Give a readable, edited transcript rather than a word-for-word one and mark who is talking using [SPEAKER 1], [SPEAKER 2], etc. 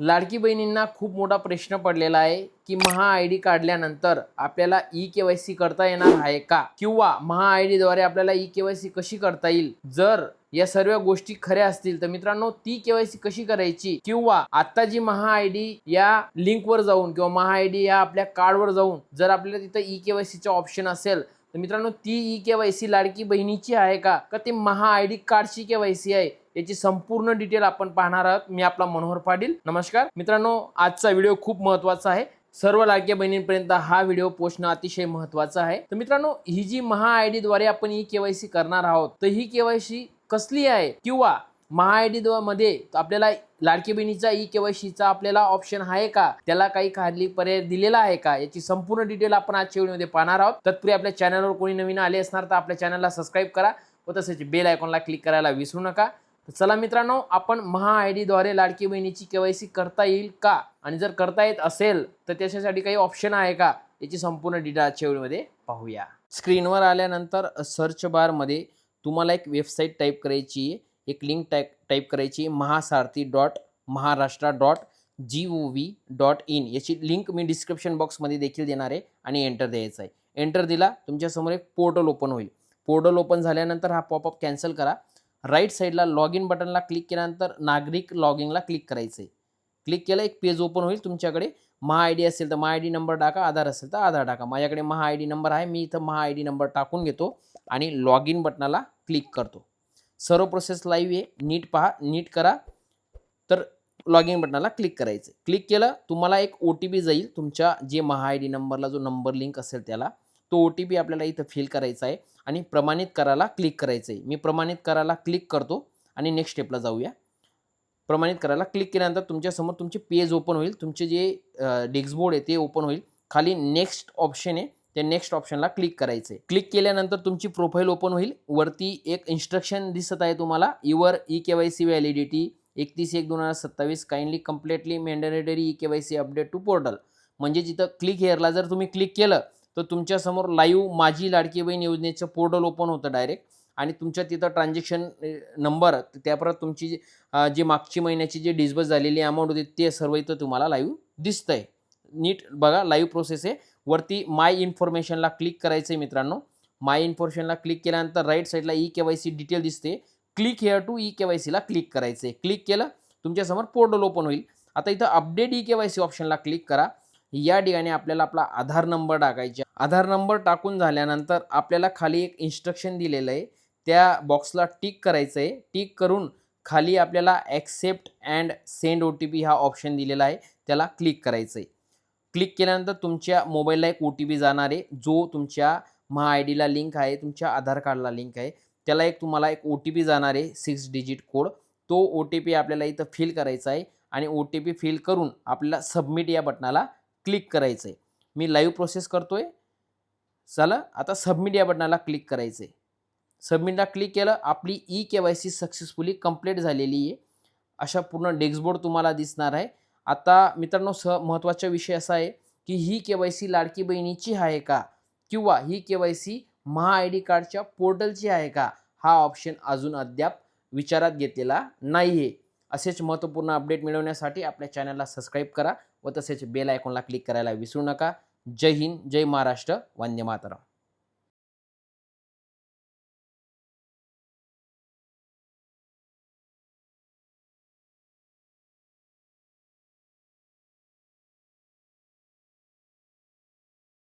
[SPEAKER 1] लाडकी बहिणींना खूप मोठा प्रश्न पडलेला आहे की महा आयडी काढल्यानंतर आपल्याला ई-केवायसी करता येणार आहे का, किंवा महा आयडी द्वारे आपल्याला ई-केवायसी कशी करता येईल। जर या सर्व गोष्टी खऱ्या असतील तर मित्रांनो ती केवायसी कशी करायची, किंवा आता जी महा आयडी या लिंकवर जाऊन किंवा महा आयडी या आपल्या कार्डवर जाऊन जर आपल्याला तिथं ई-केवायसीचा ऑप्शन असेल तर मित्रांनो ती ई-केवायसी लाडकी बहिणीची आहे का ते महा आयडी कार्डची केवायसी आहे, याची संपूर्ण डिटेल आपण पाहणार आहोत। मी आपला मनोहर पाटील। नमस्कार मित्रांनो, आजचा व्हिडिओ खूप महत्त्वाचा आहे। सर्व लाडक्या बहिणींपर्यंत हा व्हिडिओ पोहोचणं अतिशय महत्त्वाचं आहे। तर मित्रांनो, ही जी महा आयडी द्वारे आपण ई-केवायसी करणार आहोत तर ही केवायसी कसली आहे, किंवा महा आयडी मध्ये आपल्याला लाडकी बहिणीचा ई-केवायसीचा आपल्याला ऑप्शन आहे का, त्याला काही खाली पर्याय दिलेला आहे का, याची संपूर्ण डिटेल आपण आजच्या व्हिडिओमध्ये पाहणार आहोत। तत्पूर्वी आपल्या चॅनलवर कोणी नवीन आले असणार तर आपल्या चॅनलला सबस्क्राईब करा व तसेच बेल आयकॉनला क्लिक करायला विसरू नका। चला मित्रांनो, आपण महा आयडी द्वारे लाडकी बहिणीची केवायसी करता येईल का, आणि जर करता येत असेल तर त्याच्यासाठी काही ऑप्शन आहे का, याची संपूर्ण डिटेल आजच्या व्हिडिओमध्ये पाहूया। स्क्रीनवर आल्यानंतर सर्च बार मध्ये तुम्हाला एक वेबसाईट टाईप करायची आहे, एक लिंक टाईप करायची, mahasaarthi.maharashtra.gov.in। याची लिंक मी डिस्क्रिप्शन बॉक्समध्ये देखील देणार आहे आणि एंटर द्यायचं आहे। एंटर दिला तुमच्यासमोर एक पोर्टल ओपन होईल। पोर्टल ओपन झाल्यानंतर हा पॉपअप कॅन्सल करा। राईट साईडला लॉग इन बटनला क्लिक केल्यानंतर नागरिक लॉग इनला क्लिक करायचं आहे। क्लिक केलं एक पेज ओपन होईल। तुमच्याकडे महा आयडी असेल तर महा आयडी नंबर टाका, आधार असेल तर आधार टाका। माझ्याकडे महा आयडी नंबर आहे, मी इथं महा आयडी नंबर टाकून घेतो आणि लॉग इन बटनाला क्लिक करतो। सर्व प्रोसेस लाईव्ह आहे, नीट पहा, नीट करा। तर लॉग इन बटनाला क्लिक करायचं। क्लिक केलं तुम्हाला एक OTP जाईल तुमच्या जे महा आयडी नंबरला जो नंबर लिंक असेल त्याला, तो OTP आपल्याला इथं फिल करायचा आहे आणि प्रमाणित करायला क्लिक करायचं आहे। मी प्रमाणित करायला क्लिक करतो आणि नेक्स्ट स्टेपला जाऊया। प्रमाणित करायला क्लिक केल्यानंतर तुमच्यासमोर तुमचे पेज ओपन होईल, तुमचे जे डेस्कबोर्ड आहे ते ओपन होईल। खाली नेक्स्ट ऑप्शन आहे, त्या नेक्स्ट ऑप्शनला क्लिक करायचं आहे। क्लिक केल्यानंतर तुमची प्रोफाईल ओपन होईल। वरती एक इन्स्ट्रक्शन दिसत आहे तुम्हाला, your e KYC validity 31/1/2027 kindly completely mandatory e KYC update to portal. म्हणजे जिथं क्लिक हिअरला जर तुम्ही क्लिक केलं तर तुमच्यासमोर लाईव्ह माझी लाडकी बहीण योजनेचं पोर्टल ओपन होतं डायरेक्ट, आणि तुमच्या तिथं ट्रान्झॅक्शन नंबर, त्यापर्यंत तुमची जी मागची महिन्याची जी डिस्बर्स झालेली अमाऊंट होती ते सर्व इथं तुम्हाला लाईव्ह दिसतंय। नीट बघा, लाईव्ह प्रोसेस आहे। वरती माय इन्फॉर्मेशनला क्लिक करायचं आहे मित्रांनो। माय इन्फॉर्मेशनला क्लिक केल्यानंतर राईट साईडला ई-केवायसी डिटेल दिसते, क्लिक हिअर टू ई-केवायसीला क्लिक करायचं आहे। क्लिक केलं तुमच्यासमोर पोर्टल ओपन होईल। आता इथं अपडेट ई-केवायसी ऑप्शनला क्लिक करा। या ठिकाणी आपल्याला आपला आधार नंबर टाकायचा। आधार नंबर टाकून झाल्यानंतर आपल्याला खाली एक इन्स्ट्रक्शन दिलेलं आहे, त्या बॉक्सला टिक करायचं आहे। टिक करून खाली आपल्याला ॲक्सेप्ट अँड सेंड OTP हा ऑप्शन दिलेला आहे, त्याला क्लिक करायचं आहे। क्लिक केल्यानंतर तुमच्या मोबाईलला एक OTP जाणार आहे, जो तुमच्या महा आयडीला लिंक आहे, तुमच्या आधार कार्डला लिंक आहे, त्याला तुम्हाला एक OTP जाणार आहे 6 डिजिट कोड। तो OTP आपल्याला इथं फिल करायचा आहे आणि OTP फिल करून आपल्याला सबमिट या बटनाला क्लिक करायचं आहे। मी लाईव्ह प्रोसेस करतोय। चला आता सबमिट या बटनाला क्लिक करायचं आहे। सबमिटला क्लिक केलं, आपली ई-केवायसी सक्सेसफुली कंप्लीट झालेली आहे। अशा पूर्ण डेस्कबोर्ड तुम्हाला दिसणार आहे। आता मित्रांनो, महत्त्वाचा विषय असा आहे की ही केवायसी लाडकी बहिणीची आहे का, किंवा ही केवायसी महा आयडी कार्डच्या पोर्टलची आहे का, हा ऑप्शन अजून अद्याप विचारात घेतलेला नाही आहे। असेच महत्त्वपूर्ण अपडेट मिळवण्यासाठी आपल्या चॅनलला सबस्क्राईब करा व तसेच बेल आयकॉनला क्लिक करायला विसरू नका। जय हिंद, जय महाराष्ट्र, वंदे मातरम।